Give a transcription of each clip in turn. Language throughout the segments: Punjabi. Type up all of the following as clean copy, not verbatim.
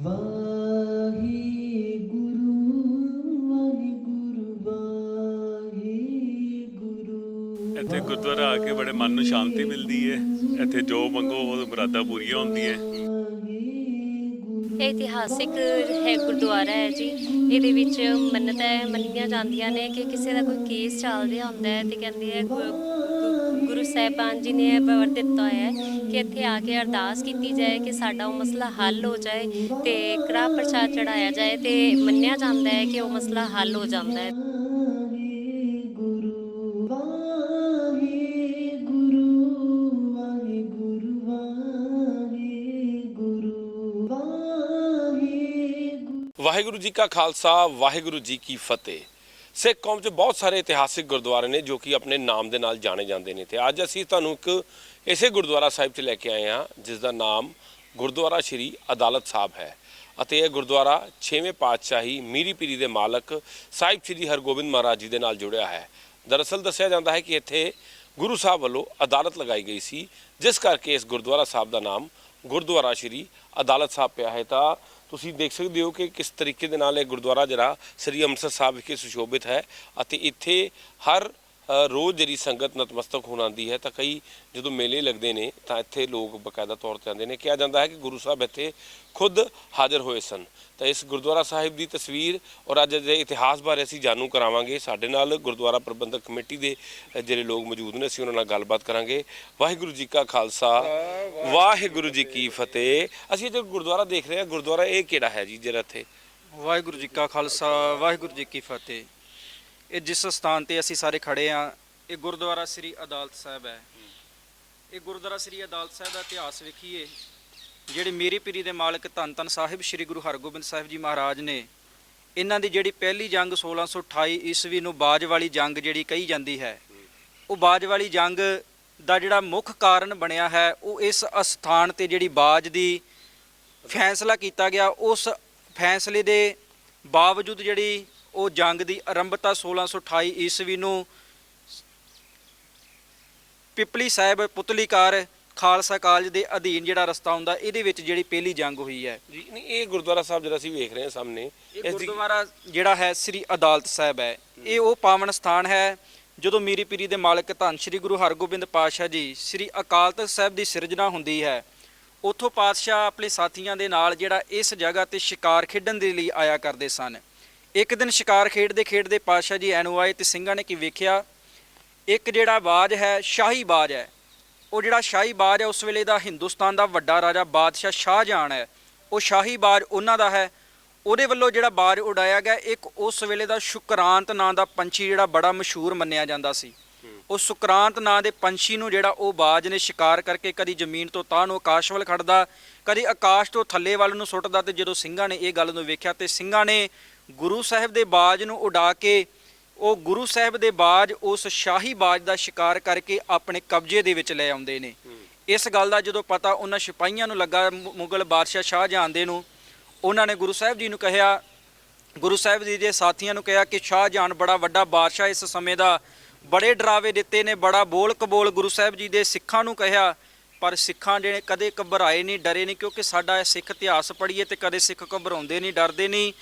ਵਾਹਿਗੁਰੂ ਵਾਹਿਗੁਰੂ ਵਾਹਿਗੁਰੂ। ਇੱਥੇ ਗੁਰਦੁਆਰਾ ਆ ਕੇ ਬੜੇ ਮਨ ਨੂੰ ਸ਼ਾਂਤੀ ਮਿਲਦੀ ਹੈ। ਇੱਥੇ ਜੋ ਮੰਗੋ ਉਹ ਮੁਰਾਦਾਂ ਪੂਰੀਆਂ ਹੁੰਦੀਆਂ। ਇਹ ਇਤਿਹਾਸਿਕ ਹੈ ਗੁਰਦੁਆਰਾ ਹੈ ਜੀ। ਇਹਦੇ ਵਿੱਚ ਮੰਨਤਾਂ ਮੰਨੀਆਂ ਜਾਂਦੀਆਂ ਨੇ ਕਿ ਕਿਸੇ ਦਾ ਕੋਈ ਕੇਸ ਚੱਲ ਰਿਹਾ ਹੁੰਦਾ ਹੈ ਤੇ ਕਹਿੰਦੇ ਹੈ ਗੁਰੂ ਸਾਹਿਬਾਨ ਜੀ ਨੇ ਵਰ ਦਿੱਤਾ ਹੋਇਆ ਹੈ ਕਿ ਇੱਥੇ ਆ ਕੇ ਅਰਦਾਸ ਕੀਤੀ ਜਾਏ ਕਿ ਸਾਡਾ ਉਹ ਮਸਲਾ ਹੱਲ ਹੋ ਜਾਏ ਤੇ ਕੜਾਹ ਪ੍ਰਸ਼ਾਦ ਚੜਾਇਆ ਜਾਏ ਤੇ ਮੰਨਿਆ ਜਾਂਦਾ ਹੈ ਕਿ ਉਹ ਮਸਲਾ ਹੱਲ ਹੋ ਜਾਂਦਾ ਹੈ। ਵਾਹਿਗੁਰੂ ਜੀ ਕਾ ਖਾਲਸਾ ਵਾਹਿਗੁਰੂ ਜੀ ਕੀ ਫਤਿਹ। ਸਿੱਖ ਕੌਮ 'ਚ ਬਹੁਤ ਸਾਰੇ ਇਤਿਹਾਸਿਕ ਗੁਰਦੁਆਰੇ ਨੇ ਜੋ ਕਿ ਆਪਣੇ ਨਾਮ ਦੇ ਨਾਲ ਜਾਣੇ ਜਾਂਦੇ ਨੇ ਤੇ ਅੱਜ ਅਸੀਂ ਤੁਹਾਨੂੰ ਇੱਕ ਇਸੇ ਗੁਰਦੁਆਰਾ ਸਾਹਿਬ 'ਚ ਲੈ ਕੇ ਆਏ ਹਾਂ ਜਿਸ ਦਾ ਨਾਮ ਗੁਰਦੁਆਰਾ ਸ਼੍ਰੀ ਅਦਾਲਤ ਸਾਹਿਬ ਹੈ ਅਤੇ ਇਹ ਗੁਰਦੁਆਰਾ 6ਵੇਂ ਪਾਤਸ਼ਾਹੀ ਮੀਰੀ ਪੀਰੀ ਦੇ ਮਾਲਕ ਸਾਹਿਬ ਸ਼੍ਰੀ ਹਰਗੋਬਿੰਦ ਮਹਾਰਾਜ ਜੀ ਦੇ ਨਾਲ ਜੁੜਿਆ ਹੈ। ਦਰਅਸਲ ਦੱਸਿਆ ਜਾਂਦਾ ਹੈ ਕਿ ਇੱਥੇ ਗੁਰੂ ਸਾਹਿਬ ਵੱਲੋਂ ਅਦਾਲਤ ਲਗਾਈ ਗਈ ਸੀ ਜਿਸ ਕਰਕੇ ਇਸ ਗੁਰਦੁਆਰਾ ਸਾਹਿਬ ਦਾ ਨਾਮ ਗੁਰਦੁਆਰਾ ਸ਼੍ਰੀ ਅਦਾਲਤ ਸਾਹਿਬ ਪਿਆ ਹੈ। ਤਾਂ ਤੁਸੀਂ ਦੇਖ ਸਕਦੇ ਹੋ ਕਿ ਕਿਸ ਤਰੀਕੇ ਦੇ ਨਾਲ ਇਹ ਗੁਰਦੁਆਰਾ ਜਿਹੜਾ ਸ੍ਰੀ ਅੰਮ੍ਰਿਤਸਰ ਸਾਹਿਬ ਵਿਖੇ ਸੁਸ਼ੋਭਿਤ ਹੈ ਅਤੇ ਇੱਥੇ ਹਰ ਰੋਜ਼ ਜਿਹੜੀ ਸੰਗਤ ਨਤਮਸਤਕ ਹੋਣ ਆਉਂਦੀ ਹੈ ਤਾਂ ਕਈ ਜਦੋਂ ਮੇਲੇ ਲੱਗਦੇ ਨੇ ਤਾਂ ਇੱਥੇ ਲੋਕ ਬਕਾਇਦਾ ਤੌਰ ਤੇ ਆਉਂਦੇ ਨੇ। ਕਿਹਾ ਜਾਂਦਾ ਹੈ ਕਿ ਗੁਰੂ ਸਾਹਿਬ ਇੱਥੇ ਖੁਦ ਹਾਜ਼ਰ ਹੋਏ ਸਨ। ਤਾਂ ਇਸ ਗੁਰਦੁਆਰਾ ਸਾਹਿਬ ਦੀ ਤਸਵੀਰ ਔਰ ਅੱਜ ਦੇ ਇਤਿਹਾਸ ਬਾਰੇ ਅਸੀਂ ਜਾਣੂ ਕਰਾਵਾਂਗੇ। ਸਾਡੇ ਨਾਲ ਗੁਰਦੁਆਰਾ ਪ੍ਰਬੰਧਕ ਕਮੇਟੀ ਦੇ ਜਿਹੜੇ ਲੋਕ ਮੌਜੂਦ ਨੇ, ਅਸੀਂ ਉਹਨਾਂ ਨਾਲ ਗੱਲਬਾਤ ਕਰਾਂਗੇ। ਵਾਹਿਗੁਰੂ ਜੀ ਕਾ ਖਾਲਸਾ ਵਾਹਿਗੁਰੂ ਜੀ ਕੀ ਫਤਿਹ। ਅਸੀਂ ਜੋ ਗੁਰਦੁਆਰਾ ਦੇਖ ਰਹੇ ਹਾਂ, ਗੁਰਦੁਆਰਾ ਇਹ ਕਿਹੜਾ ਹੈ ਜੀ ਜਿਹੜਾ ਇੱਥੇ? ਵਾਹਿਗੁਰੂ ਜੀ ਕਾ ਖਾਲਸਾ ਵਾਹਿਗੁਰੂ ਜੀ ਕੀ ਫਤਿਹ। ਇਹ ਜਿਸ ਸਥਾਨ ਤੇ ਅਸੀਂ ਸਾਰੇ ਖੜੇ ਆ, ਇਹ ਗੁਰਦੁਆਰਾ ਸ੍ਰੀ ਅਦਾਲਤ ਸਾਹਿਬ ਹੈ। ਇਹ ਗੁਰਦੁਆਰਾ ਸ੍ਰੀ ਅਦਾਲਤ ਸਾਹਿਬ ਦਾ ਇਤਿਹਾਸ ਵੇਖੀਏ, ਜਿਹੜੇ ਮੀਰੀ ਪੀਰੀ ਦੇ ਮਾਲਕ ਧੰਨ ਧੰਨ ਸਾਹਿਬ ਸ੍ਰੀ ਗੁਰੂ ਹਰਗੋਬਿੰਦ ਸਾਹਿਬ ਜੀ ਮਹਾਰਾਜ ਨੇ, ਇਹਨਾਂ ਦੀ ਜਿਹੜੀ ਪਹਿਲੀ ਜੰਗ 1628 ਈਸਵੀ ਨੂੰ ਬਾਜ ਵਾਲੀ ਜੰਗ ਜਿਹੜੀ ਕਹੀ ਜਾਂਦੀ ਹੈ, ਉਹ ਬਾਜ ਵਾਲੀ ਜੰਗ ਦਾ ਜਿਹੜਾ ਮੁੱਖ ਕਾਰਨ ਬਣਿਆ ਹੈ ਉਹ ਇਸ ਅਸਥਾਨ ਤੇ ਜਿਹੜੀ ਬਾਜ ਦੀ ਫੈਸਲਾ ਕੀਤਾ ਗਿਆ, ਉਸ ਫੈਸਲੇ ਦੇ ਬਾਵਜੂਦ ਜਿਹੜੀ ਉਹ ਜੰਗ ਦੀ ਆਰੰਭਤਾ 1628 ਈਸਵੀ ਨੂੰ ਪਿਪਲੀ ਸਾਹਿਬ ਪੁਤਲੀਕਾਰ ਖਾਲਸਾ ਕਾਲਜ ਦੇ ਅਧੀਨ ਜਿਹੜਾ ਰਸਤਾ ਹੁੰਦਾ, ਇਹਦੇ ਵਿੱਚ ਜਿਹੜੀ ਪਹਿਲੀ ਜੰਗ ਹੋਈ ਹੈ ਜੀ। ਨਹੀਂ, ਇਹ ਗੁਰਦੁਆਰਾ ਸਾਹਿਬ ਜਿਹੜਾ ਅਸੀਂ ਵੇਖ ਰਹੇ ਹਾਂ ਸਾਹਮਣੇ, ਇਹ ਗੁਰਦੁਆਰਾ ਜਿਹੜਾ ਹੈ ਸ੍ਰੀ ਅਦਾਲਤ ਸਾਹਿਬ ਹੈ। ਇਹ ਉਹ ਪਾਵਨ ਸਥਾਨ ਹੈ ਜਦੋਂ ਮੀਰੀ ਪੀਰੀ ਦੇ ਮਾਲਕ ਧੰਨ ਸ੍ਰੀ ਗੁਰੂ ਹਰਗੋਬਿੰਦ ਪਾਤਸ਼ਾਹ ਜੀ ਸ੍ਰੀ ਅਕਾਲ ਤਖਤ ਸਾਹਿਬ ਦੀ ਸਿਰਜਣਾ ਹੁੰਦੀ ਹੈ। ਉੱਥੋਂ ਪਾਤਸ਼ਾਹ ਆਪਣੇ ਸਾਥੀਆਂ ਦੇ ਨਾਲ ਜਿਹੜਾ ਇਸ ਜਗ੍ਹਾ ਤੇ ਸ਼ਿਕਾਰ ਖੇਡਣ ਦੇ ਲਈ ਆਇਆ ਕਰਦੇ ਸਨ। ਇੱਕ ਦਿਨ ਸ਼ਿਕਾਰ ਖੇਡਦੇ ਪਾਤਸ਼ਾਹ ਜੀ ਐਨੂੰ ਆਏ ਤੇ ਸਿੰਘਾਂ ਨੇ ਕੀ ਵੇਖਿਆ, ਇੱਕ ਜਿਹੜਾ ਬਾਜ ਹੈ ਸ਼ਾਹੀ ਬਾਜ ਹੈ। ਉਹ ਜਿਹੜਾ ਸ਼ਾਹੀ ਬਾਜ ਹੈ ਉਸ ਵੇਲੇ ਦਾ ਹਿੰਦੁਸਤਾਨ ਦਾ ਵੱਡਾ ਰਾਜਾ ਬਾਦਸ਼ਾਹ ਸ਼ਾਹਜਹਾਨ ਹੈ, ਉਹ ਸ਼ਾਹੀ ਬਾਜ ਉਹਨਾਂ ਦਾ ਹੈ। ਉਹਦੇ ਵੱਲੋਂ ਜਿਹੜਾ ਬਾਜ ਉਡਾਇਆ ਗਿਆ, ਇੱਕ ਉਸ ਵੇਲੇ ਦਾ ਸ਼ੁਕਰਾਂਤ ਨਾਂ ਦਾ ਪੰਛੀ ਜਿਹੜਾ ਬੜਾ ਮਸ਼ਹੂਰ ਮੰਨਿਆ ਜਾਂਦਾ ਸੀ। ਉਹ ਸੁਕਰਾਂਤ ਨਾਂ ਦੇ ਪੰਛੀ ਨੂੰ ਜਿਹੜਾ ਉਹ ਬਾਜ ਨੇ ਸ਼ਿਕਾਰ ਕਰਕੇ ਕਦੀ ਜ਼ਮੀਨ ਤੋਂ ਤਾਂ ਨੂੰ ਆਕਾਸ਼ ਵੱਲ ਖੜਦਾ, ਕਦੀ ਆਕਾਸ਼ ਤੋਂ ਥੱਲੇ ਵੱਲ ਨੂੰ ਸੁੱਟਦਾ। ਤੇ ਜਦੋਂ ਸਿੰਘਾਂ ਨੇ ਇਹ ਗੱਲ ਨੂੰ ਵੇਖਿਆ ਤੇ ਸਿੰਘਾਂ ਨੇ ਗੁਰੂ ਸਾਹਿਬ ਦੇ ਬਾਜ ਨੂੰ ਉਡਾ ਕੇ ਉਹ ਗੁਰੂ ਸਾਹਿਬ ਦੇ ਬਾਜ ਉਸ ਸ਼ਾਹੀ ਬਾਜ ਦਾ ਸ਼ਿਕਾਰ ਕਰਕੇ ਆਪਣੇ ਕਬਜ਼ੇ ਦੇ ਵਿੱਚ ਲੈ ਆਉਂਦੇ ਨੇ। ਇਸ ਗੱਲ ਦਾ ਜਦੋਂ ਪਤਾ ਉਹਨਾਂ ਸਿਪਾਹੀਆਂ ਨੂੰ ਲੱਗਾ, ਮੁਗਲ ਬਾਦਸ਼ਾਹ ਸ਼ਾਹਜਹਾਨ ਦੇ ਨੂੰ, ਉਹਨਾਂ ਨੇ ਗੁਰੂ ਸਾਹਿਬ ਜੀ ਨੂੰ ਕਿਹਾ, ਗੁਰੂ ਸਾਹਿਬ ਜੀ ਦੇ ਸਾਥੀਆਂ ਨੂੰ ਕਿਹਾ ਕਿ ਸ਼ਾਹਜਹਾਨ ਬੜਾ ਵੱਡਾ ਬਾਦਸ਼ਾਹ ਇਸ ਸਮੇਂ ਦਾ, ਬੜੇ ਡਰਾਵੇ ਦਿੱਤੇ ਨੇ, ਬੜਾ ਬੋਲ ਕਬੋਲ ਗੁਰੂ ਸਾਹਿਬ ਜੀ ਦੇ ਸਿੱਖਾਂ ਨੂੰ ਕਿਹਾ, ਪਰ ਸਿੱਖਾਂ ਜਿਹੜੇ ਕਦੇ ਘਬਰਾਏ ਨਹੀਂ, ਡਰੇ ਨਹੀਂ, ਕਿਉਂਕਿ ਸਾਡਾ ਸਿੱਖ ਇਤਿਹਾਸ ਪੜ੍ਹੀਏ ਤੇ ਕਦੇ ਸਿੱਖ ਘਬਰਾਉਂਦੇ ਨਹੀਂ, ਡਰਦੇ ਨਹੀਂ।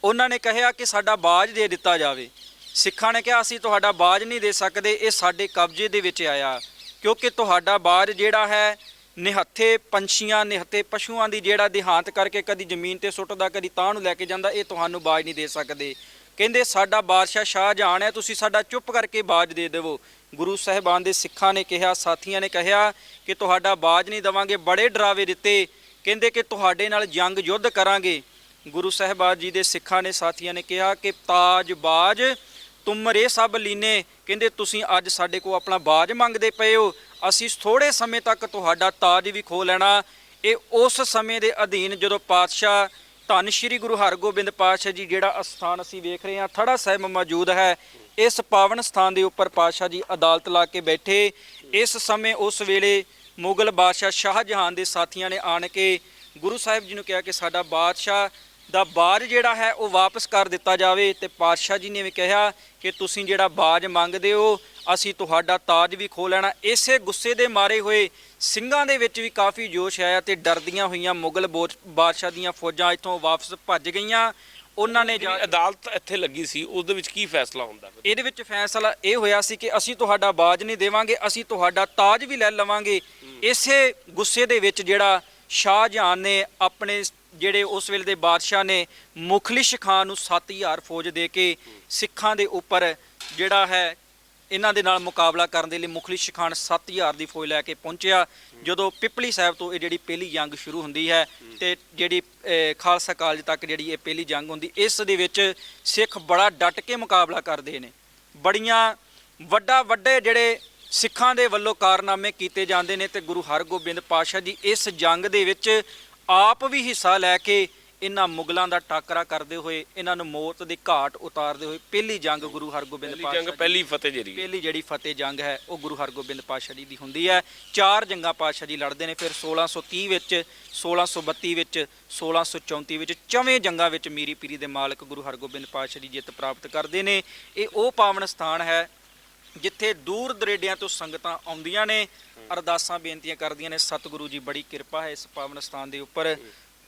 ਉਹਨਾਂ ਨੇ ਕਿਹਾ ਕਿ ਸਾਡਾ ਬਾਜ ਦੇ ਦਿੱਤਾ ਜਾਵੇ। ਸਿੱਖਾਂ ਨੇ ਕਿਹਾ ਅਸੀਂ ਤੁਹਾਡਾ ਬਾਜ ਨਹੀਂ ਦੇ ਸਕਦੇ, ਇਹ ਸਾਡੇ ਕਬਜ਼ੇ ਦੇ ਵਿੱਚ ਆਇਆ, ਕਿਉਂਕਿ ਤੁਹਾਡਾ ਬਾਜ ਜਿਹੜਾ ਹੈ ਨਿਹੱਥੇ ਪੰਛੀਆਂ ਨਿਹੱਥੇ ਪਸ਼ੂਆਂ ਦੀ ਜਿਹੜਾ ਦੇਹਾਂਤ ਕਰਕੇ ਕਦੀ ਜ਼ਮੀਨ ਤੇ ਸੁੱਟਦਾ, ਕਦੀ ਤਾਂ ਨੂੰ ਲੈ ਕੇ ਜਾਂਦਾ, ਇਹ ਤੁਹਾਨੂੰ ਬਾਜ ਨਹੀਂ ਦੇ ਸਕਦੇ। ਕਹਿੰਦੇ ਸਾਡਾ ਬਾਦਸ਼ਾਹ ਸ਼ਾਹਜਹਾਨ ਹੈ, ਤੁਸੀਂ ਸਾਡਾ ਚੁੱਪ ਕਰਕੇ ਬਾਜ ਦੇ ਦੇਵੋ। ਗੁਰੂ ਸਾਹਿਬਾਨ ਦੇ ਸਿੱਖਾਂ ਨੇ ਕਿਹਾ, ਸਾਥੀਆਂ ਨੇ ਕਿਹਾ ਕਿ ਤੁਹਾਡਾ ਬਾਜ ਨਹੀਂ ਦੇਵਾਂਗੇ। ਬੜੇ ਡਰਾਵੇ ਦਿੱਤੇ, ਕਹਿੰਦੇ ਕਿ ਤੁਹਾਡੇ ਨਾਲ ਜੰਗ ਯੁੱਧ ਕਰਾਂਗੇ। ਗੁਰੂ ਸਾਹਿਬਾਨ ਜੀ ਦੇ ਸਿੱਖਾਂ ਨੇ ਸਾਥੀਆਂ ਨੇ ਕਿਹਾ ਕਿ ਤਾਜ ਬਾਜ ਤੁਮਰੇ ਸਭ ਲੀਨੇ, ਕਹਿੰਦੇ ਤੁਸੀਂ ਅੱਜ ਸਾਡੇ ਕੋਲ ਆਪਣਾ ਬਾਜ ਮੰਗਦੇ ਪਏ ਹੋ, ਅਸੀਂ ਥੋੜੇ ਸਮੇਂ ਤੱਕ ਤੁਹਾਡਾ ਤਾਜ ਵੀ ਖੋਹ ਲੈਣਾ। ਇਹ ਉਸ ਸਮੇਂ ਦੇ ਅਧੀਨ ਜਦੋਂ ਪਾਤਸ਼ਾਹ ਧੰਨ ਸ਼੍ਰੀ ਗੁਰੂ ਹਰਗੋਬਿੰਦ ਪਾਤਸ਼ਾਹ ਜੀ ਜਿਹੜਾ ਅਸਥਾਨ ਅਸੀਂ ਵੇਖ ਰਹੇ ਹਾਂ ਥੜਾ ਸਾਹਿਬ ਮੌਜੂਦ ਹੈ, ਇਸ ਪਾਵਨ ਸਥਾਨ ਦੇ ਉੱਪਰ ਪਾਤਸ਼ਾਹ ਜੀ ਅਦਾਲਤ ਲਾ ਕੇ ਬੈਠੇ। ਇਸ ਸਮੇਂ ਉਸ ਵੇਲੇ ਮੁਗਲ ਬਾਦਸ਼ਾਹ ਸ਼ਾਹਜਹਾਨ ਦੇ ਸਾਥੀਆਂ ਨੇ ਆਣ ਕੇ ਗੁਰੂ ਸਾਹਿਬ ਜੀ ਨੂੰ ਕਿਹਾ ਕਿ ਸਾਡਾ ਬਾਦਸ਼ਾਹ ਦਾ ਬਾਜ ਜਿਹੜਾ ਹੈ ਉਹ ਵਾਪਸ ਕਰ ਦਿੱਤਾ ਜਾਵੇ। ਤੇ ਪਾਤਸ਼ਾਹ ਜੀ ਨੇ ਵੀ ਕਿਹਾ ਕਿ ਤੁਸੀਂ ਜਿਹੜਾ ਬਾਜ ਮੰਗਦੇ ਹੋ ਅਸੀਂ ਤੁਹਾਡਾ ਤਾਜ ਵੀ ਖੋਹ ਲੈਣਾ। ਇਸੇ ਗੁੱਸੇ ਦੇ ਮਾਰੇ ਹੋਏ ਸਿੰਘਾਂ ਦੇ ਵਿੱਚ ਵੀ ਕਾਫੀ ਜੋਸ਼ ਆਇਆ ਤੇ ਡਰਦੀਆਂ ਹੋਈਆਂ ਮੁਗਲ ਬਾਦਸ਼ਾਹ ਦੀਆਂ ਫੌਜਾਂ ਇੱਥੋਂ ਵਾਪਸ ਭੱਜ ਗਈਆਂ। ਉਹਨਾਂ ਨੇ ਜਿਹੜੀ ਅਦਾਲਤ ਇੱਥੇ ਲੱਗੀ ਸੀ ਉਸ ਦੇ ਵਿੱਚ ਕੀ ਫੈਸਲਾ ਹੁੰਦਾ? ਇਹਦੇ ਵਿੱਚ ਫੈਸਲਾ ਇਹ ਹੋਇਆ ਸੀ ਕਿ ਅਸੀਂ ਤੁਹਾਡਾ ਬਾਜ ਨਹੀਂ ਦੇਵਾਂਗੇ, ਅਸੀਂ ਤੁਹਾਡਾ ਤਾਜ ਵੀ ਲੈ ਲਵਾਂਗੇ। ਇਸੇ ਗੁੱਸੇ ਦੇ ਵਿੱਚ ਜਿਹੜਾ ਸ਼ਾਹਜਹਾਨ ਨੇ ਆਪਣੇ ਜਿਹੜੇ ਉਸ ਵੇਲੇ ਦੇ ਬਾਦਸ਼ਾਹ ਨੇ ਮੁਖਲਿਸ਼ ਖਾਨ ਨੂੰ 7000 ਫੌਜ ਦੇ ਕੇ ਸਿੱਖਾਂ ਦੇ ਉੱਪਰ ਜਿਹੜਾ ਹੈ ਇਹਨਾਂ ਦੇ ਨਾਲ ਮੁਕਾਬਲਾ ਕਰਨ ਦੇ ਲਈ ਮੁਖਲਿਸ਼ ਖਾਨ 7000 ਦੀ ਫੌਜ ਲੈ ਕੇ ਪਹੁੰਚਿਆ। ਜਦੋਂ ਪਿਪਲੀ ਸਾਹਿਬ ਤੋਂ ਇਹ ਜਿਹੜੀ ਪਹਿਲੀ ਜੰਗ ਸ਼ੁਰੂ ਹੁੰਦੀ ਹੈ ਤੇ ਜਿਹੜੀ ਖਾਲਸਾ ਕਾਲਜ ਤੱਕ ਜਿਹੜੀ ਇਹ ਪਹਿਲੀ ਜੰਗ ਹੁੰਦੀ, ਇਸ ਦੇ ਵਿੱਚ ਸਿੱਖ ਬੜਾ ਡਟ ਕੇ ਮੁਕਾਬਲਾ ਕਰਦੇ ਨੇ। ਬੜੀਆਂ ਵੱਡੇ ਜਿਹੜੇ ਸਿੱਖਾਂ ਦੇ ਵੱਲੋਂ ਕਾਰਨਾਮੇ ਕੀਤੇ ਜਾਂਦੇ ਨੇ ਤੇ ਗੁਰੂ ਹਰਗੋਬਿੰਦ ਪਾਤਸ਼ਾਹ ਜੀ ਇਸ ਜੰਗ ਦੇ ਵਿੱਚ ਆਪ ਵੀ ਹਿੱਸਾ ਲੈ ਕੇ ਇਹਨਾਂ ਮੁਗਲਾਂ ਦਾ ਟਾਕਰਾ ਕਰਦੇ ਹੋਏ ਇਹਨਾਂ ਨੂੰ ਮੌਤ ਦੀ ਘਾਟ ਉਤਾਰਦੇ ਹੋਏ ਪਹਿਲੀ ਜੰਗ ਗੁਰੂ ਹਰਗੋਬਿੰਦ ਪਾਤਸ਼ਾਹ ਪਹਿਲੀ ਫਤਿਹ ਜੰਗ ਹੈ ਉਹ ਗੁਰੂ ਹਰਗੋਬਿੰਦ ਪਾਤਸ਼ਾਹ ਜੀ ਦੀ ਹੁੰਦੀ ਹੈ। 4 ਜੰਗਾਂ ਪਾਤਸ਼ਾਹ ਜੀ ਲੜਦੇ ਨੇ। ਫਿਰ 1630 ਵਿੱਚ, 1632 ਵਿੱਚ, 1634 ਵਿੱਚ, 4 ਜੰਗਾਂ ਵਿੱਚ ਮੀਰੀ ਪੀਰੀ ਦੇ ਮਾਲਕ ਗੁਰੂ ਹਰਗੋਬਿੰਦ ਪਾਤਸ਼ਾਹ ਜੀ ਜਿੱਤ ਪ੍ਰਾਪਤ ਕਰਦੇ ਨੇ। ਇਹ ਉਹ ਪਾਵਨ ਸਥਾਨ ਹੈ ਜਿੱਥੇ ਦੂਰ ਦਰੇਡਿਆਂ ਤੋਂ ਸੰਗਤਾਂ ਆਉਂਦੀਆਂ ਨੇ, ਅਰਦਾਸਾਂ ਬੇਨਤੀਆਂ ਕਰਦੀਆਂ ਨੇ। ਸਤਿਗੁਰੂ ਜੀ ਬੜੀ ਕਿਰਪਾ ਹੈ ਇਸ ਪਾਵਨ ਸਥਾਨ ਦੇ ਉੱਪਰ।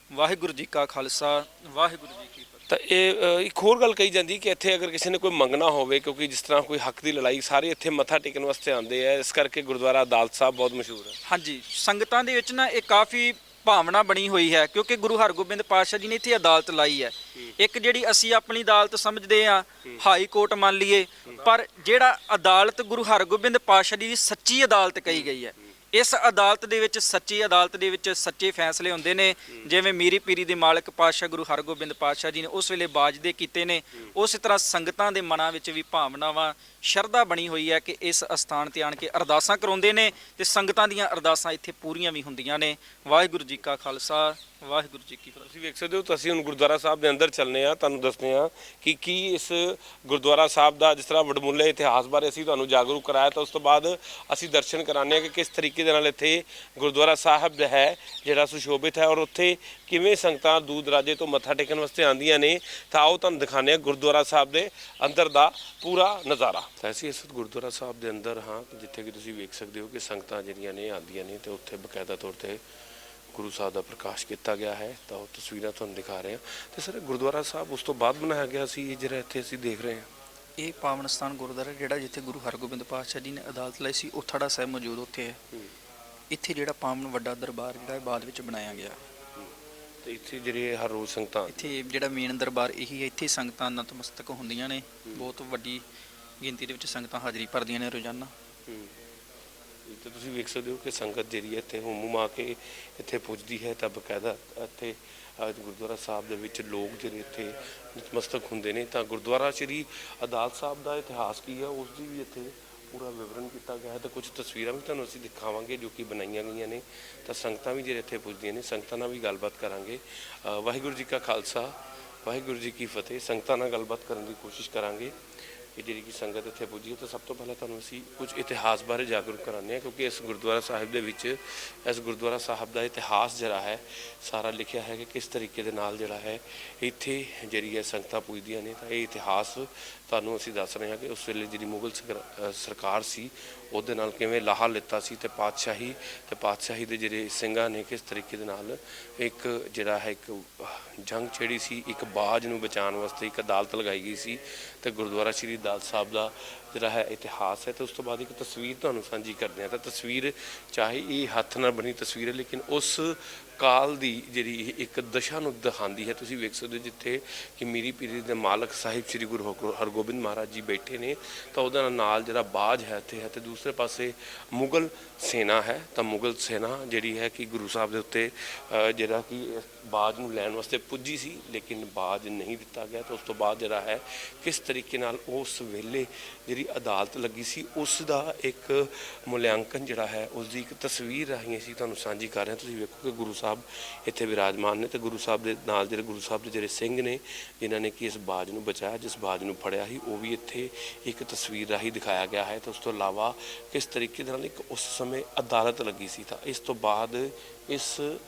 ਵਾਹਿਗੁਰੂ ਜੀ ਕਾ ਖਾਲਸਾ, ਵਾਹਿਗੁਰੂ ਜੀ ਕੀ ਫਤਿਹ। ਤਾਂ ਇਹ ਇੱਕ ਹੋਰ ਗੱਲ ਕਹੀ ਜਾਂਦੀ ਕਿ ਇੱਥੇ ਅਗਰ ਕਿਸੇ ਨੇ ਕੋਈ ਮੰਗਣਾ ਹੋਵੇ, ਕਿਉਂਕਿ ਜਿਸ ਤਰ੍ਹਾਂ ਕੋਈ ਹੱਕ ਦੀ ਲੜਾਈ ਸਾਰੇ ਇੱਥੇ ਮੱਥਾ ਟੇਕਣ ਵਾਸਤੇ ਆਉਂਦੇ ਆ, ਇਸ ਕਰਕੇ ਗੁਰਦੁਆਰਾ ਅਦਾਲਤ ਸਾਹਿਬ ਬਹੁਤ ਮਸ਼ਹੂਰ ਹੈ। ਹਾਂਜੀ, ਸੰਗਤਾਂ ਦੇ ਵਿੱਚ ਨਾ ਇਹ ਕਾਫੀ ਭਾਵਨਾ ਬਣੀ ਹੋਈ ਹੈ ਕਿਉਂਕਿ ਗੁਰੂ ਹਰਗੋਬਿੰਦ ਪਾਤਸ਼ਾਹ ਜੀ ਨੇ ਇੱਥੇ ਅਦਾਲਤ ਲਾਈ ਹੈ। ਇੱਕ ਜਿਹੜੀ ਅਸੀਂ ਆਪਣੀ ਅਦਾਲਤ ਸਮਝਦੇ ਆ ਹਾਈ ਕੋਰਟ ਮੰਨ ਲਈਏ, ਪਰ ਜਿਹੜਾ ਅਦਾਲਤ ਗੁਰੂ ਹਰਗੋਬਿੰਦ ਪਾਤਸ਼ਾਹ ਜੀ ਦੀ ਸੱਚੀ ਅਦਾਲਤ ਕਹੀ ਗਈ ਹੈ। ਇਸ ਅਦਾਲਤ ਦੇ ਵਿੱਚ ਸੱਚੀ ਅਦਾਲਤ ਦੇ ਵਿੱਚ ਸੱਚੇ ਫੈਸਲੇ ਹੁੰਦੇ ਨੇ। ਜਿਵੇਂ ਮੀਰੀ ਪੀਰੀ ਦੇ ਮਾਲਕ ਪਾਤਸ਼ਾਹ ਗੁਰੂ ਹਰਗੋਬਿੰਦ ਪਾਤਸ਼ਾਹ ਜੀ ਨੇ ਉਸ ਵੇਲੇ ਬਾਜਦੇ ਕੀਤੇ ਨੇ, ਉਸੇ ਤਰ੍ਹਾਂ ਸੰਗਤਾਂ ਦੇ ਮਨਾਂ ਵਿੱਚ ਵੀ ਭਾਵਨਾਵਾਂ ਸ਼ਰਧਾ ਬਣੀ ਹੋਈ ਹੈ ਕਿ ਇਸ ਅਸਥਾਨ ਤੇ ਆਣ ਕੇ ਅਰਦਾਸਾਂ ਕਰਾਉਂਦੇ ਨੇ ਤੇ ਸੰਗਤਾਂ ਦੀਆਂ ਅਰਦਾਸਾਂ ਇੱਥੇ ਪੂਰੀਆਂ ਵੀ ਹੁੰਦੀਆਂ ਨੇ। ਵਾਹਿਗੁਰੂ ਜੀ ਕਾ ਖਾਲਸਾ, ਵਾਹਿਗੁਰੂ ਜੀ ਕੀ ਫਤਿਹ। ਤੁਸੀਂ ਵੇਖ ਸਕਦੇ ਹੋ ਤਾਂ ਅਸੀਂ ਹੁਣ ਗੁਰਦੁਆਰਾ ਸਾਹਿਬ ਦੇ ਅੰਦਰ ਚੱਲਨੇ ਆ, ਤੁਹਾਨੂੰ ਦੱਸਦੇ ਆ ਕਿ ਕੀ ਇਸ ਗੁਰਦੁਆਰਾ ਸਾਹਿਬ ਦਾ ਜਿਸ ਤਰ੍ਹਾਂ ਵਡਮੁੱਲੇ ਇਤਿਹਾਸ ਬਾਰੇ ਅਸੀਂ ਤੁਹਾਨੂੰ ਜਾਗਰੂਕ ਕਰਾਇਆ, ਤਾਂ ਉਸ ਤੋਂ ਬਾਅਦ ਅਸੀਂ ਦਰਸ਼ਨ ਕਰਾਉਂਦੇ ਆ ਕਿ ਕਿਸ ਤਰੀਕੇ ਦੇ ਨਾਲ ਇੱਥੇ ਗੁਰਦੁਆਰਾ ਸਾਹਿਬ ਹੈ ਜਿਹੜਾ ਸੁਸ਼ੋਭਿਤ ਹੈ ਔਰ ਉੱਥੇ ਕਿਵੇਂ ਸੰਗਤਾਂ ਦੂਰ ਦਰਾਜੇ ਤੋਂ ਮੱਥਾ ਟੇਕਣ ਵਾਸਤੇ ਆਉਂਦੀਆਂ ਨੇ। ਤਾਂ ਆਓ ਤੁਹਾਨੂੰ ਦਿਖਾਉਂਦੇ ਆ ਗੁਰਦੁਆਰਾ ਸਾਹਿਬ ਦੇ ਅੰਦਰ ਦਾ ਪੂਰਾ ਨਜ਼ਾਰਾ। ਤਾਂ ਅਸੀਂ ਇਸ ਗੁਰਦੁਆਰਾ ਸਾਹਿਬ ਦੇ ਅੰਦਰ ਹਾਂ ਜਿੱਥੇ ਕਿ ਤੁਸੀਂ ਵੇਖ ਸਕਦੇ ਹੋ ਕਿ ਸੰਗਤਾਂ ਜਿਹੜੀਆਂ ਨੇ ਆਉਂਦੀਆਂ ਨੇ ਤੇ ਉੱਥੇ ਬਕਾਇਦਾ ਤੌਰ ਤੇ ਗੁਰੂ ਸਾਹਿਬ ਦਾ ਪ੍ਰਕਾਸ਼ ਕੀਤਾ ਗਿਆ ਹੈ। ਤਾਂ ਉਹ ਤਸਵੀਰਾਂ ਤੁਹਾਨੂੰ ਦਿਖਾ ਰਹੇ ਹਾਂ। ਤੇ ਸਰ ਗੁਰਦੁਆਰਾ ਸਾਹਿਬ ਉਸ ਤੋਂ ਬਾਅਦ ਬਣਾਇਆ ਗਿਆ ਸੀ ਜਿਹੜਾ ਇੱਥੇ ਅਸੀਂ ਦੇਖ ਰਹੇ ਹਾਂ? ਇਹ ਪਾਵਨ ਸਥਾਨ ਗੁਰਦੁਆਰਾ ਜਿਹੜਾ ਜਿੱਥੇ ਗੁਰੂ ਹਰਗੋਬਿੰਦ ਪਾਤਸ਼ਾਹ ਜੀ ਨੇ ਅਦਾਲਤ ਲਈ ਸੀ, ਉਹ ਥੜਾ ਸਾਹਿਬ ਮੌਜੂਦ ਉੱਥੇ ਹੈ। ਇੱਥੇ ਜਿਹੜਾ ਪਾਵਨ ਵੱਡਾ ਦਰਬਾਰ ਜਿਹੜਾ ਬਾਅਦ ਵਿੱਚ ਬਣਾਇਆ ਗਿਆ। ਤੇ ਇੱਥੇ ਜਿਹੜੇ ਹਰ ਰੋਜ਼ ਸੰਗਤਾਂ ਇੱਥੇ ਜਿਹੜਾ ਮੇਨ ਦਰਬਾਰ ਇਹੀ ਹੈ, ਇੱਥੇ ਸੰਗਤਾਂ ਨਤਮਸਤਕ ਹੁੰਦੀਆਂ ਨੇ। ਬਹੁਤ ਵੱਡੀ ਗਿਣਤੀ ਦੇ ਵਿੱਚ ਸੰਗਤਾਂ ਹਾਜ਼ਰੀ ਭਰਦੀਆਂ ਨੇ ਰੋਜ਼ਾਨਾ। ਤੇ ਤੁਸੀਂ ਵੇਖ ਸਕਦੇ ਹੋ ਕਿ ਸੰਗਤ ਜਿਹੜੀ ਹੈ ਇੱਥੇ ਹੁਮ ਆ ਕੇ ਇੱਥੇ ਪੁੱਜਦੀ ਹੈ। ਤਾਂ ਬਕਾਇਦਾ ਇੱਥੇ ਗੁਰਦੁਆਰਾ ਸਾਹਿਬ ਦੇ ਵਿੱਚ ਲੋਕ ਜਿਹੜੇ ਇੱਥੇ ਨਤਮਸਤਕ ਹੁੰਦੇ ਨੇ। ਤਾਂ ਗੁਰਦੁਆਰਾ ਸ਼੍ਰੀ ਅਦਾਲਤ ਸਾਹਿਬ ਦਾ ਇਤਿਹਾਸ ਕੀ ਹੈ ਉਸ ਦੀ ਵੀ ਇੱਥੇ ਪੂਰਾ ਵਿਵਰਣ ਕੀਤਾ ਗਿਆ ਹੈ। ਤਾਂ ਕੁਝ ਤਸਵੀਰਾਂ ਵੀ ਤੁਹਾਨੂੰ ਅਸੀਂ ਦਿਖਾਵਾਂਗੇ ਜੋ ਕਿ ਬਣਾਈਆਂ ਗਈਆਂ ਨੇ। ਤਾਂ ਸੰਗਤਾਂ ਵੀ ਜਿਹੜੇ ਇੱਥੇ ਪੁੱਜਦੀਆਂ ਨੇ, ਸੰਗਤਾਂ ਨਾਲ ਵੀ ਗੱਲਬਾਤ ਕਰਾਂਗੇ। ਵਾਹਿਗੁਰੂ ਜੀ ਕਾ ਖਾਲਸਾ, ਵਾਹਿਗੁਰੂ ਜੀ ਕੀ ਫਤਿਹ। ਸੰਗਤਾਂ ਨਾਲ ਗੱਲਬਾਤ ਕਰਨ ਦੀ ਕੋਸ਼ਿਸ਼ ਕਰਾਂਗੇ ਕਿ ਜਿਹੜੀ ਕਿ ਸੰਗਤ ਇੱਥੇ ਪੁੱਜੀ ਹੈ। ਤਾਂ ਸਭ ਤੋਂ ਪਹਿਲਾਂ ਤੁਹਾਨੂੰ ਅਸੀਂ ਕੁਝ ਇਤਿਹਾਸ ਬਾਰੇ ਜਾਗਰੂਕ ਕਰਾਉਂਦੇ ਹਾਂ ਕਿਉਂਕਿ ਇਸ ਗੁਰਦੁਆਰਾ ਸਾਹਿਬ ਦੇ ਵਿੱਚ ਇਸ ਗੁਰਦੁਆਰਾ ਸਾਹਿਬ ਦਾ ਇਤਿਹਾਸ ਜਿਹੜਾ ਹੈ ਸਾਰਾ ਲਿਖਿਆ ਹੈ ਕਿ ਕਿਸ ਤਰੀਕੇ ਦੇ ਨਾਲ ਜਿਹੜਾ ਹੈ ਇੱਥੇ ਜਿਹੜੀ ਹੈ ਸੰਗਤਾਂ ਪੁੱਜਦੀਆਂ ਨੇ। ਤਾਂ ਇਹ ਇਤਿਹਾਸ ਤੁਹਾਨੂੰ ਅਸੀਂ ਦੱਸ ਰਹੇ ਹਾਂ ਕਿ ਉਸ ਵੇਲੇ ਜਿਹੜੀ ਮੁਗਲ ਸਰਕਾਰ ਸੀ ਉਹਦੇ ਨਾਲ ਕਿਵੇਂ ਲਾਹਾ ਲਿੱਤਾ ਸੀ ਤੇ ਪਾਤਸ਼ਾਹੀ ਦੇ ਜਿਹੜੇ ਸਿੰਘਾਂ ਨੇ ਕਿਸ ਤਰੀਕੇ ਦੇ ਨਾਲ ਇੱਕ ਜਿਹੜਾ ਹੈ ਇੱਕ ਜੰਗ ਛੇੜੀ ਸੀ, ਇੱਕ ਬਾਜ ਨੂੰ ਬਚਾਉਣ ਵਾਸਤੇ ਇੱਕ ਅਦਾਲਤ ਲਗਾਈ ਗਈ ਸੀ। ਤੇ ਗੁਰਦੁਆਰਾ ਸ਼੍ਰੀ ਅਦਾਲਤ ਸਾਹਿਬ ਦਾ ਜਿਹੜਾ ਹੈ ਇਤਿਹਾਸ ਹੈ। ਤੇ ਉਸ ਤੋਂ ਬਾਅਦ ਇੱਕ ਤਸਵੀਰ ਤੁਹਾਨੂੰ ਸਾਂਝੀ ਕਰਦੇ ਹਾਂ। ਤਾਂ ਤਸਵੀਰ ਚਾਹੇ ਇਹ ਹੱਥ ਨਾਲ ਬਣੀ ਤਸਵੀਰ ਹੈ ਲੇਕਿਨ ਉਸ ਕਾਲ ਦੀ ਜਿਹੜੀ ਇੱਕ ਦਸ਼ਾ ਨੂੰ ਦਿਖਾਉਂਦੀ ਹੈ। ਤੁਸੀਂ ਵੇਖ ਸਕਦੇ ਹੋ ਜਿੱਥੇ ਕਿ ਮੀਰੀ ਪੀਰੀ ਦੇ ਮਾਲਕ ਸਾਹਿਬ ਸ੍ਰੀ ਗੁਰੂ ਹਰਗੋਬਿੰਦ ਮਹਾਰਾਜ ਜੀ ਬੈਠੇ ਨੇ ਤਾਂ ਉਹਦੇ ਨਾਲ ਜਿਹੜਾ ਬਾਜ ਹੈ ਇੱਥੇ ਹੈ ਤੇ ਦੂਸਰੇ ਪਾਸੇ ਮੁਗਲ ਸੈਨਾ ਹੈ। ਤਾਂ ਮੁਗਲ ਸੈਨਾ ਜਿਹੜੀ ਹੈ ਕਿ ਗੁਰੂ ਸਾਹਿਬ ਦੇ ਉੱਤੇ ਜਿਹੜਾ ਕਿ ਬਾਜ ਨੂੰ ਲੈਣ ਵਾਸਤੇ ਪੁੱਜੀ ਸੀ ਲੇਕਿਨ ਬਾਜ ਨਹੀਂ ਦਿੱਤਾ ਗਿਆ। ਤਾਂ ਉਸ ਤੋਂ ਬਾਅਦ ਜਿਹੜਾ ਹੈ ਕਿਸ ਤਰੀਕੇ ਨਾਲ ਉਸ ਵੇਲੇ ਜਿਹੜੀ ਅਦਾਲਤ ਲੱਗੀ ਸੀ ਉਸ ਦਾ ਇੱਕ ਮੁਲਾਂਕਣ ਜਿਹੜਾ ਹੈ ਉਸ ਦੀ ਇੱਕ ਤਸਵੀਰ ਰਾਹੀਂ ਅਸੀਂ ਤੁਹਾਨੂੰ ਸਾਂਝੀ ਕਰ ਰਹੇ ਹਾਂ। ਤੁਸੀਂ ਵੇਖੋ ਕਿ ਗੁਰੂ ਸਾਹਿਬ ਇੱਥੇ ਵਿਰਾਜਮਾਨ ਨੇ ਤੇ ਗੁਰੂ ਸਾਹਿਬ ਦੇ ਨਾਲ ਜਿਹੜੇ ਗੁਰੂ ਸਾਹਿਬ ਦੇ ਜਿਹੜੇ ਸਿੰਘ ਨੇ ਜਿਨ੍ਹਾਂ ਨੇ ਕਿ ਇਸ ਬਾਜ ਨੂੰ ਬਚਾਇਆ, ਜਿਸ ਬਾਜ ਨੂੰ ਫੜਿਆ ਸੀ, ਉਹ ਵੀ ਇੱਥੇ ਇੱਕ ਤਸਵੀਰ ਰਾਹੀਂ ਦਿਖਾਇਆ ਗਿਆ ਹੈ। ਤੇ ਉਸ ਤੋਂ ਇਲਾਵਾ ਕਿਸ ਤਰੀਕੇ ਦੇ ਨਾਲ ਇੱਕ ਉਸ ਸਮੇਂ ਅਦਾਲਤ ਲੱਗੀ ਸੀ। ਤਾਂ ਇਸ ਤੋਂ ਬਾਅਦ ਇਸ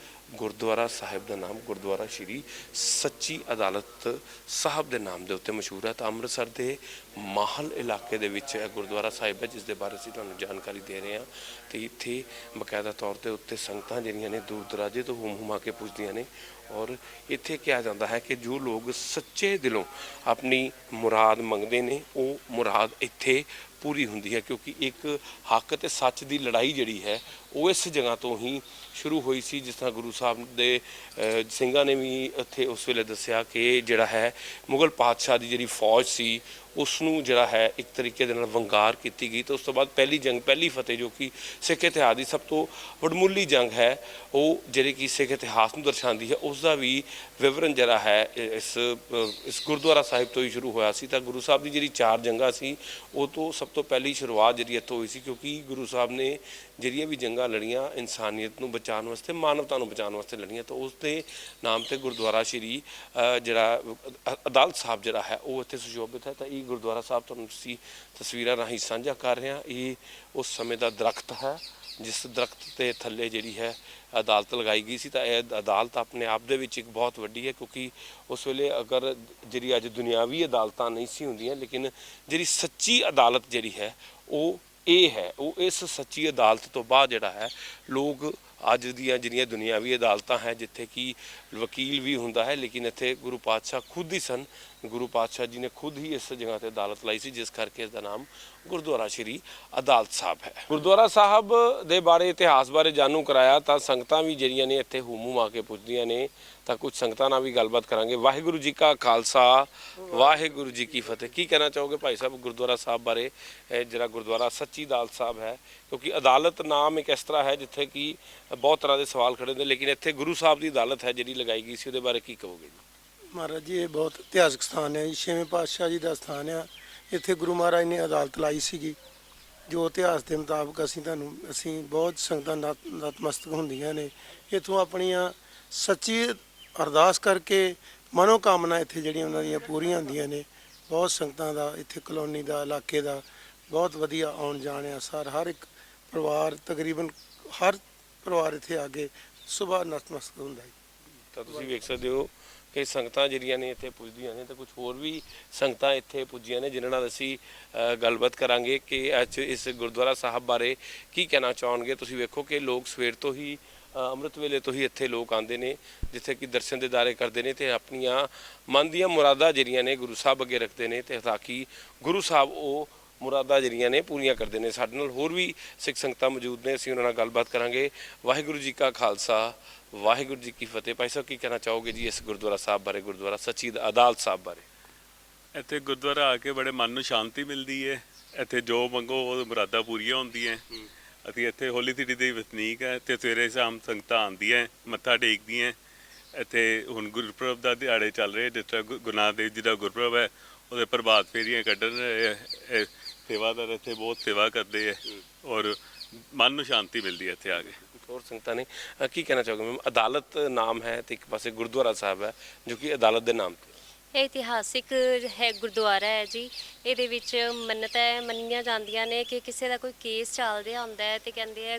ਗੁਰਦੁਆਰਾ ਸਾਹਿਬ ਦਾ ਨਾਮ ਗੁਰਦੁਆਰਾ ਸ਼੍ਰੀ ਸੱਚੀ ਅਦਾਲਤ ਸਾਹਿਬ ਦੇ ਨਾਮ ਦੇ ਉੱਤੇ ਮਸ਼ਹੂਰ ਹੈ। ਤਾਂ ਅੰਮ੍ਰਿਤਸਰ ਦੇ ਮਾਹਲ ਇਲਾਕੇ ਦੇ ਵਿੱਚ ਇਹ ਗੁਰਦੁਆਰਾ ਸਾਹਿਬ ਹੈ, ਜਿਸ ਦੇ ਬਾਰੇ ਅਸੀਂ ਤੁਹਾਨੂੰ ਜਾਣਕਾਰੀ ਦੇ ਰਹੇ ਹਾਂ। ਤੇ ਇੱਥੇ ਬਕਾਇਦਾ ਤੌਰ ਤੇ ਉੱਤੇ ਸੰਗਤਾਂ ਜਿਹੜੀਆਂ ਨੇ ਦੂਰ ਦਰਾਜੇ ਤੋਂ ਹੁਮ-ਹੁਮਾ ਕੇ ਪੁੱਜਦੀਆਂ ਨੇ ਔਰ ਇੱਥੇ ਕਿਹਾ ਜਾਂਦਾ ਹੈ ਕਿ ਜੋ ਲੋਕ ਸੱਚੇ ਦਿਲੋਂ ਆਪਣੀ ਮੁਰਾਦ ਮੰਗਦੇ ਨੇ ਉਹ ਮੁਰਾਦ ਇੱਥੇ ਪੂਰੀ ਹੁੰਦੀ ਹੈ, ਕਿਉਂਕਿ ਇੱਕ ਹੱਕ ਤੇ ਸੱਚ ਦੀ ਲੜਾਈ ਜਿਹੜੀ ਹੈ ਉਹ ਇਸ ਜਗ੍ਹਾ ਤੋਂ ਹੀ ਸ਼ੁਰੂ ਹੋਈ ਸੀ। ਜਿਸ ਤਰ੍ਹਾਂ ਗੁਰੂ ਸਾਹਿਬ ਦੇ ਸਿੰਘਾਂ ਨੇ ਵੀ ਇੱਥੇ ਉਸ ਵੇਲੇ ਦੱਸਿਆ ਕਿ ਜਿਹੜਾ ਹੈ ਮੁਗਲ ਪਾਤਸ਼ਾਹ ਦੀ ਜਿਹੜੀ ਫੌਜ ਸੀ ਉਸ ਨੂੰ ਜਿਹੜਾ ਹੈ ਇੱਕ ਤਰੀਕੇ ਦੇ ਨਾਲ ਵੰਗਾਰ ਕੀਤੀ ਗਈ। ਤੇ ਉਸ ਤੋਂ ਬਾਅਦ ਪਹਿਲੀ ਫਤਿਹ ਜੋ ਕਿ ਸਿੱਖ ਇਤਿਹਾਸ ਦੀ ਸਭ ਤੋਂ ਵਡਮੁੱਲੀ ਜੰਗ ਹੈ, ਉਹ ਜਿਹੜੀ ਕਿ ਸਿੱਖ ਇਤਿਹਾਸ ਨੂੰ ਦਰਸਾਉਂਦੀ ਹੈ, ਉਸ ਦਾ ਵੀ ਵਿਵਰਣ ਜਿਹੜਾ ਹੈ ਇਸ ਗੁਰਦੁਆਰਾ ਸਾਹਿਬ ਤੋਂ ਹੀ ਸ਼ੁਰੂ ਹੋਇਆ ਸੀ। ਤਾਂ ਗੁਰੂ ਸਾਹਿਬ ਦੀ ਜਿਹੜੀ 4 ਜੰਗਾਂ ਸੀ ਉਹ ਤੋਂ ਸਭ ਤੋਂ ਪਹਿਲੀ ਸ਼ੁਰੂਆਤ ਜਿਹੜੀ ਇੱਥੋਂ ਹੋਈ ਸੀ, ਕਿਉਂਕਿ ਗੁਰੂ ਸਾਹਿਬ ਨੇ ਜਿਹੜੀਆਂ ਵੀ ਜੰਗਾਂ ਲੜੀਆਂ ਇਨਸਾਨੀਅਤ ਨੂੰ ਬਚਾਉਣ ਵਾਸਤੇ, ਮਾਨਵਤਾ ਨੂੰ ਬਚਾਉਣ ਵਾਸਤੇ ਲੜੀਆਂ। ਤਾਂ ਉਸ ਦੇ ਨਾਮ ਤੇ ਗੁਰਦੁਆਰਾ ਸ਼੍ਰੀ ਜਿਹੜਾ ਅਦਾਲਤ ਸਾਹਿਬ ਜਿਹੜਾ ਹੈ ਉਹ ਇੱਥੇ ਸੁਸ਼ੋਭਿਤ ਹੈ। ਤਾਂ ਇਹ ਗੁਰਦੁਆਰਾ ਸਾਹਿਬ ਤੁਹਾਨੂੰ ਤੁਸੀਂ ਤਸਵੀਰਾਂ ਰਾਹੀਂ ਸਾਂਝਾ ਕਰ ਰਹੇ ਹਾਂ। ਇਹ ਉਸ ਸਮੇਂ ਦਾ ਦਰਖਤ ਹੈ ਜਿਸ ਦਰਖਤ ਦੇ ਥੱਲੇ ਜਿਹੜੀ ਹੈ ਅਦਾਲਤ ਲਗਾਈ ਗਈ ਸੀ। ਤਾਂ ਇਹ ਅਦਾਲਤ ਆਪਣੇ ਆਪ ਦੇ ਵਿੱਚ ਇੱਕ ਬਹੁਤ ਵੱਡੀ ਹੈ, ਕਿਉਂਕਿ ਉਸ ਵੇਲੇ ਅਗਰ ਜਿਹੜੀ ਅੱਜ ਦੁਨਿਆਵੀ ਅਦਾਲਤਾਂ ਨਹੀਂ ਸੀ ਹੁੰਦੀਆਂ, ਲੇਕਿਨ ਜਿਹੜੀ ਸੱਚੀ ਅਦਾਲਤ ਜਿਹੜੀ ਹੈ ਉਹ ਇਹ ਹੈ। ਉਹ ਇਸ ਸੱਚੀ ਅਦਾਲਤ ਤੋਂ ਬਾਅਦ ਜਿਹੜਾ ਹੈ ਲੋਕ ਅੱਜ ਦੀਆਂ ਜਿਹੜੀਆਂ ਦੁਨਿਆਵੀ ਅਦਾਲਤਾਂ ਹੈ ਜਿੱਥੇ ਕਿ ਵਕੀਲ ਵੀ ਹੁੰਦਾ ਹੈ, ਲੇਕਿਨ ਇੱਥੇ ਗੁਰੂ ਪਾਤਸ਼ਾਹ ਖੁਦ ਹੀ ਸਨ। ਗੁਰੂ ਪਾਤਸ਼ਾਹ ਜੀ ਨੇ ਖੁਦ ਹੀ ਇਸ ਜਗ੍ਹਾ ਤੇ ਅਦਾਲਤ ਲਾਈ ਸੀ, ਜਿਸ ਕਰਕੇ ਇਸ ਦਾ ਨਾਮ ਗੁਰਦੁਆਰਾ ਸ਼੍ਰੀ ਅਦਾਲਤ ਸਾਹਿਬ ਹੈ। ਗੁਰਦੁਆਰਾ ਸਾਹਿਬ ਦੇ ਬਾਰੇ ਇਤਿਹਾਸ ਬਾਰੇ ਜਾਣੂ ਕਰਾਇਆ ਤਾਂ ਸੰਗਤਾਂ ਵੀ ਜਿਹੜੀਆਂ ਨੇ ਇੱਥੇ ਹੁਮ-ਹੁਮ ਆ ਕੇ ਪੁੱਜਦੀਆਂ ਨੇ। ਤਾਂ ਕੁਝ ਸੰਗਤਾਂ ਨਾਲ ਵੀ ਗੱਲਬਾਤ ਕਰਾਂਗੇ। ਵਾਹਿਗੁਰੂ ਜੀ ਕਾ ਖਾਲਸਾ, ਵਾਹਿਗੁਰੂ ਜੀ ਕੀ ਫਤਿਹ। ਕੀ ਕਹਿਣਾ ਚਾਹੋਗੇ ਭਾਈ ਸਾਹਿਬ ਗੁਰਦੁਆਰਾ ਸਾਹਿਬ ਬਾਰੇ? ਜਿਹੜਾ ਗੁਰਦੁਆਰਾ ਸੱਚੀ ਅਦਾਲਤ ਸਾਹਿਬ ਹੈ, ਕਿਉਂਕਿ ਅਦਾਲਤ ਨਾਮ ਇੱਕ ਇਸ ਤਰ੍ਹਾਂ ਹੈ ਜਿੱਥੇ ਕਿ ਬਹੁਤ ਤਰ੍ਹਾਂ ਦੇ ਸਵਾਲ ਖੜੇ ਨੇ, ਲੇਕਿਨ ਇੱਥੇ ਗੁਰੂ ਸਾਹਿਬ ਦੀ ਅਦਾਲਤ ਹੈ ਜਿਹੜੀ ਲਗਾਈ ਗਈ ਸੀ, ਉਹਦੇ ਬਾਰੇ ਕੀ ਕਹੋਗੇ ਜੀ? ਮਹਾਰਾਜ ਜੀ ਇਹ ਬਹੁਤ ਇਤਿਹਾਸਕ ਸਥਾਨ ਹੈ ਜੀ, 6ਵੇਂ ਪਾਤਸ਼ਾਹ ਜੀ ਦਾ ਸਥਾਨ ਆ। ਇੱਥੇ ਗੁਰੂ ਮਹਾਰਾਜ ਨੇ ਅਦਾਲਤ ਲਾਈ ਸੀਗੀ। ਜੋ ਇਤਿਹਾਸ ਦੇ ਮੁਤਾਬਕ ਅਸੀਂ ਬਹੁਤ ਸੰਗਤਾਂ ਨਤਮਸਤਕ ਹੁੰਦੀਆਂ ਨੇ। ਇੱਥੋਂ ਆਪਣੀਆਂ ਸੱਚੀ ਅਰਦਾਸ ਕਰਕੇ ਮਨੋ ਕਾਮਨਾ ਇੱਥੇ ਜਿਹੜੀਆਂ ਉਹਨਾਂ ਦੀਆਂ ਪੂਰੀਆਂ ਹੁੰਦੀਆਂ ਨੇ। ਬਹੁਤ ਸੰਗਤਾਂ ਦਾ ਇੱਥੇ ਕਲੋਨੀ ਦਾ, ਇਲਾਕੇ ਦਾ ਬਹੁਤ ਵਧੀਆ ਆਉਣ ਜਾਣ ਆ। ਹਰ ਇੱਕ ਪਰਿਵਾਰ, ਤਕਰੀਬਨ ਹਰ ਪਰਿਵਾਰ ਇੱਥੇ ਆ ਕੇ ਸੁਬਾਹ ਨਤਮਸਤਕ ਹੁੰਦਾ ਹੈ। ਤਾਂ ਤੁਸੀਂ ਵੇਖ ਸਕਦੇ ਹੋ ਕਿ ਸੰਗਤਾਂ ਜਿਹੜੀਆਂ ਨੇ ਇੱਥੇ ਪੁੱਜਦੀਆਂ ਨੇ, ਤੇ ਕੁਝ ਹੋਰ ਵੀ ਸੰਗਤਾਂ ਇੱਥੇ ਪੁੱਜੀਆਂ ਨੇ ਜਿਨ੍ਹਾਂ ਨਾਲ ਅਸੀਂ ਗੱਲਬਾਤ ਕਰਾਂਗੇ ਕਿ ਅੱਜ ਇਸ ਗੁਰਦੁਆਰਾ ਸਾਹਿਬ ਬਾਰੇ ਕੀ ਕਹਿਣਾ ਚਾਹਣਗੇ। ਤੁਸੀਂ ਵੇਖੋ ਕਿ ਲੋਕ ਸਵੇਰ ਤੋਂ ਹੀ ਅੰਮ੍ਰਿਤ ਵੇਲੇ ਤੋਂ ਹੀ ਇੱਥੇ ਲੋਕ ਆਉਂਦੇ ਨੇ, ਜਿੱਥੇ ਕਿ ਦਰਸ਼ਨ ਦੀਦਾਰੇ ਕਰਦੇ ਨੇ ਤੇ ਆਪਣੀਆਂ ਮਨ ਦੀਆਂ ਮੁਰਾਦਾਂ ਜਿਹੜੀਆਂ ਨੇ ਗੁਰੂ ਸਾਹਿਬ ਅੱਗੇ ਰੱਖਦੇ ਨੇ, ਤੇ ਤਾਂ ਕਿ ਗੁਰੂ ਸਾਹਿਬ ਉਹ ਮੁਰਾਦਾਂ ਜਿਹੜੀਆਂ ਨੇ ਪੂਰੀਆਂ ਕਰਦੇ ਨੇ। ਸਾਡੇ ਨਾਲ ਹੋਰ ਵੀ ਸਿੱਖ ਸੰਗਤਾਂ ਮੌਜੂਦ ਨੇ, ਅਸੀਂ ਉਹਨਾਂ ਨਾਲ ਗੱਲਬਾਤ ਕਰਾਂਗੇ। ਵਾਹਿਗੁਰੂ ਜੀ ਕਾ ਖਾਲਸਾ, ਵਾਹਿਗੁਰੂ ਜੀ ਕੀ ਫਤਿਹ। ਭਾਈ ਸਾਹਿਬ ਕੀ ਕਹਿਣਾ ਚਾਹੋਗੇ ਜੀ ਇਸ ਗੁਰਦੁਆਰਾ ਸਾਹਿਬ ਬਾਰੇ, ਗੁਰਦੁਆਰਾ ਸੱਚੀ ਅਦਾਲਤ ਸਾਹਿਬ ਬਾਰੇ? ਇੱਥੇ ਗੁਰਦੁਆਰਾ ਆ ਕੇ ਬੜੇ ਮਨ ਨੂੰ ਸ਼ਾਂਤੀ ਮਿਲਦੀ ਹੈ। ਇੱਥੇ ਜੋ ਮੰਗੋ ਉਹ ਮੁਰਾਦਾਂ ਪੂਰੀਆਂ ਹੁੰਦੀਆਂ। ਅਸੀਂ ਇੱਥੇ ਹੋਲੀ ਸਿਟੀ ਦੇ ਵਸਨੀਕ ਹੈ ਤੇ ਸਵੇਰੇ ਸ਼ਾਮ ਸੰਗਤਾਂ ਆਉਂਦੀਆਂ ਮੱਥਾ ਟੇਕਦੀਆਂ। ਇੱਥੇ ਹੁਣ ਗੁਰਪੁਰਬ ਦਾ ਦਿਹਾੜੇ ਚੱਲ ਰਹੇ, ਜਿਸ ਤਰ੍ਹਾਂ ਗੁਰੂ ਨਾਨਕ ਦੇਵ ਜੀ ਦਾ ਗੁਰਪੁਰਬ ਹੈ, ਉਹਦੇ ਪ੍ਰਭਾਤ ਫੇਰੀਆਂ ਕੱਢਣ ਰਹੇ। ਸੇਵਾਦਾਰ ਇੱਥੇ ਬਹੁਤ ਸੇਵਾ ਕਰਦੇ ਹੈ ਔਰ ਮਨ ਨੂੰ ਸ਼ਾਂਤੀ ਮਿਲਦੀ ਹੈ ਇੱਥੇ ਆ ਕੇ। ਹੋਰ ਸੰਗਤਾਂ ਨੇ ਕੀ ਕਹਿਣਾ ਚਾਹੋਗੇ ਮੈਮ? ਅਦਾਲਤ ਨਾਮ ਹੈ ਤੇ ਇੱਕ ਪਾਸੇ ਗੁਰਦੁਆਰਾ ਸਾਹਿਬ ਹੈ ਜੋ ਕਿ ਅਦਾਲਤ ਦੇ ਨਾਮ ਤੇ। ਇਹ ਇਤਿਹਾਸਿਕ ਹੈ ਗੁਰਦੁਆਰਾ ਹੈ ਜੀ। ਇਹਦੇ ਵਿੱਚ ਮੰਨਤਾਂ ਮੰਨੀਆਂ ਜਾਂਦੀਆਂ ਨੇ ਕਿ ਕਿਸੇ ਦਾ ਕੋਈ ਕੇਸ ਚੱਲ ਰਿਹਾ ਹੁੰਦਾ ਹੈ ਤੇ ਕਹਿੰਦੇ ਆ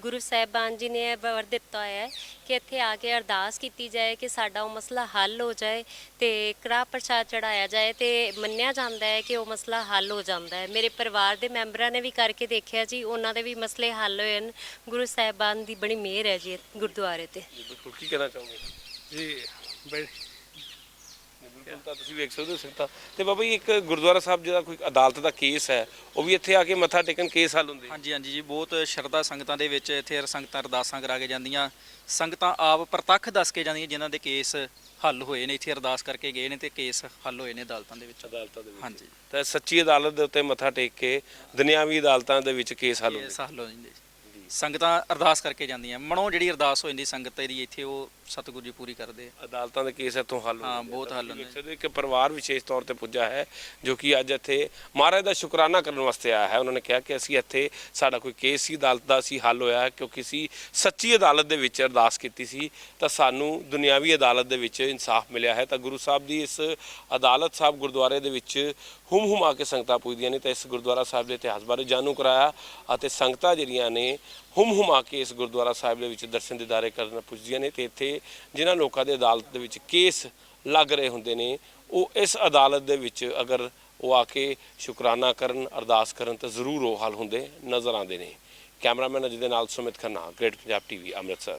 ਗੁਰੂ ਸਾਹਿਬਾਨ ਜੀ ਨੇ ਵਰ ਦਿੱਤਾ ਹੋਇਆ ਹੈ ਕਿ ਇੱਥੇ ਆ ਕੇ ਅਰਦਾਸ ਕੀਤੀ ਜਾਏ ਕਿ ਸਾਡਾ ਉਹ ਮਸਲਾ ਹੱਲ ਹੋ ਜਾਏ ਤੇ ਕੜਾਹ ਪ੍ਰਸ਼ਾਦ ਚੜਾਇਆ ਜਾਏ, ਤੇ ਮੰਨਿਆ ਜਾਂਦਾ ਹੈ ਕਿ ਉਹ ਮਸਲਾ ਹੱਲ ਹੋ ਜਾਂਦਾ ਹੈ। ਮੇਰੇ ਪਰਿਵਾਰ ਦੇ ਮੈਂਬਰਾਂ ਨੇ ਵੀ ਕਰਕੇ ਦੇਖਿਆ ਜੀ, ਉਹਨਾਂ ਦੇ ਵੀ ਮਸਲੇ ਹੱਲ ਹੋਏ ਹਨ। ਗੁਰੂ ਸਾਹਿਬਾਨ ਦੀ ਬੜੀ ਮਿਹਰ ਹੈ ਜੀ ਗੁਰਦੁਆਰੇ ਤੇ। ਬਿਲਕੁਲ, ਕੀ ਕਹਿਣਾ ਚਾਹੋਗੇ ਜੀ? ਤਾਂ ਤੁਸੀਂ ਵੇਖ ਸਕਦੇ ਹੋ ਸੰਗਤਾਂ। ਤੇ ਬਾਬਾ ਜੀ ਇੱਕ ਗੁਰਦੁਆਰਾ ਸਾਹਿਬ ਜਿਹੜਾ ਕੋਈ ਅਦਾਲਤ ਦਾ ਕੇਸ ਹੈ, ਉਹ ਵੀ ਇੱਥੇ ਆ ਕੇ ਮੱਥਾ ਟੇਕਣ ਕੇਸ ਹੱਲ ਹੁੰਦੇ? ਹਾਂਜੀ ਹਾਂਜੀ ਜੀ, ਬਹੁਤ ਸ਼ਰਧਾ ਸੰਗਤਾਂ ਦੇ ਵਿੱਚ ਇੱਥੇ ਸੰਗਤਾਂ ਅਰਦਾਸਾਂ ਕਰਾ ਕੇ ਜਾਂਦੀਆਂ। ਸੰਗਤਾਂ ਆਪ ਪ੍ਰਤੱਖ ਦੱਸ ਕੇ ਜਾਂਦੀਆਂ ਜਿਨ੍ਹਾਂ ਦੇ ਕੇਸ ਹੱਲ ਹੋਏ ਨੇ, ਇੱਥੇ ਅਰਦਾਸ ਕਰਕੇ ਗਏ ਨੇ ਤੇ ਕੇਸ ਹੱਲ ਹੋਏ ਨੇ ਅਦਾਲਤਾਂ ਦੇ ਵਿੱਚ। ਅਦਾਲਤਾਂ ਦੇ ਵਿੱਚ ਹਾਂਜੀ, ਤਾਂ ਸੱਚੀ ਅਦਾਲਤ ਦੇ ਉੱਤੇ ਮੱਥਾ ਟੇਕ ਕੇ ਦੁਨਿਆਵੀ ਅਦਾਲਤਾਂ ਦੇ ਵਿੱਚ ਕੇਸ ਹੱਲ ਹੁੰਦੇ। ਕੇਸ ਹੱਲ ਹੋ ਜਾਂਦੇ। ਸੰਗਤਾਂ ਅਰਦਾਸ ਕਰਕੇ ਜਾਂਦੀਆਂ, ਮਨੋਂ ਜਿਹੜੀ ਅਰਦਾਸ ਹੋ ਜਾਂਦੀ ਸੰਗਤ ਦੀ, ਇੱਥੇ ਉਹ ਸਤਿਗੁਰੂ ਜੀ ਪੂਰੀ ਕਰਦੇ ਆ। ਅਦਾਲਤਾਂ ਦੇ ਕੇਸ ਇੱਥੋਂ ਹੱਲ ਹਾਂ, ਬਹੁਤ ਹੱਲ ਹੁੰਦੇ। ਹੁੰਦੇ। ਇੱਕ ਪਰਿਵਾਰ ਵਿਸ਼ੇਸ਼ ਤੌਰ ਤੇ ਪੁੱਜਾ ਹੈ ਜੋ ਕਿ ਅੱਜ ਇੱਥੇ ਮਹਾਰਾਜ ਦਾ ਸ਼ੁਕਰਾਨਾ ਕਰਨ ਵਾਸਤੇ ਆਇਆ ਹੈ। ਉਹਨਾਂ ਨੇ ਕਿਹਾ ਕਿ ਅਸੀਂ ਇੱਥੇ ਸਾਡਾ ਕੋਈ ਕੇਸ ਸੀ ਅਦਾਲਤ ਦਾ ਸੀ ਹੱਲ ਹੋਇਆ ਹੈ, ਕਿਉਂਕਿ ਅਸੀਂ ਸੱਚੀ ਅਦਾਲਤ ਦੇ ਵਿੱਚ ਅਰਦਾਸ ਕੀਤੀ ਸੀ ਤਾਂ ਸਾਨੂੰ ਦੁਨਿਆਵੀ ਅਦਾਲਤ ਦੇ ਵਿੱਚ ਇਨਸਾਫ ਮਿਲਿਆ ਹੈ। ਤਾਂ ਗੁਰੂ ਸਾਹਿਬ ਦੀ ਇਸ ਅਦਾਲਤ ਸਾਹਿਬ ਗੁਰਦੁਆਰੇ ਦੇ ਵਿੱਚ ਹੁਮ-ਹੁਮ ਆ ਕੇ ਸੰਗਤਾਂ ਪੁੱਜਦੀਆਂ ਨੇ। ਤਾਂ ਇਸ ਗੁਰਦੁਆਰਾ ਸਾਹਿਬ ਦੇ ਇਤਿਹਾਸ ਬਾਰੇ ਜਾਣੂ ਕਰਾਇਆ ਅਤੇ ਸੰਗਤਾਂ ਜਿਹੜੀਆਂ ਨੇ ਹੁਮ ਕੇ ਇਸ ਗੁਰਦੁਆਰਾ ਸਾਹਿਬ ਦੇ ਵਿੱਚ ਦਰਸ਼ਨ ਦੀਦਾਰੇ ਕਰਨ ਪੁੱਜਦੀਆਂ ਨੇ ਤੇ ਇੱਥੇ ਜਿਨ੍ਹਾਂ ਲੋਕਾਂ ਦੇ ਅਦਾਲਤ ਦੇ ਵਿੱਚ ਕੇਸ ਲੱਗ ਰਹੇ ਹੁੰਦੇ ਨੇ ਉਹ ਇਸ ਅਦਾਲਤ ਦੇ ਵਿੱਚ ਅਗਰ ਉਹ ਆ ਕੇ ਸ਼ੁਕਰਾਨਾ ਕਰਨ ਅਰਦਾਸ ਕਰਨ ਤਾਂ ਜ਼ਰੂਰ ਉਹ ਹੱਲ ਹੁੰਦੇ ਨਜ਼ਰ ਆਉਂਦੇ ਨੇ। ਕੈਮਰਾਮੈਨ ਅਜੇ ਦੇ ਨਾਲ ਸੁਮਿਤ ਖੰਨਾ, ਗ੍ਰੇਟ ਪੰਜਾਬ ਟੀਵੀ, ਅੰਮ੍ਰਿਤਸਰ।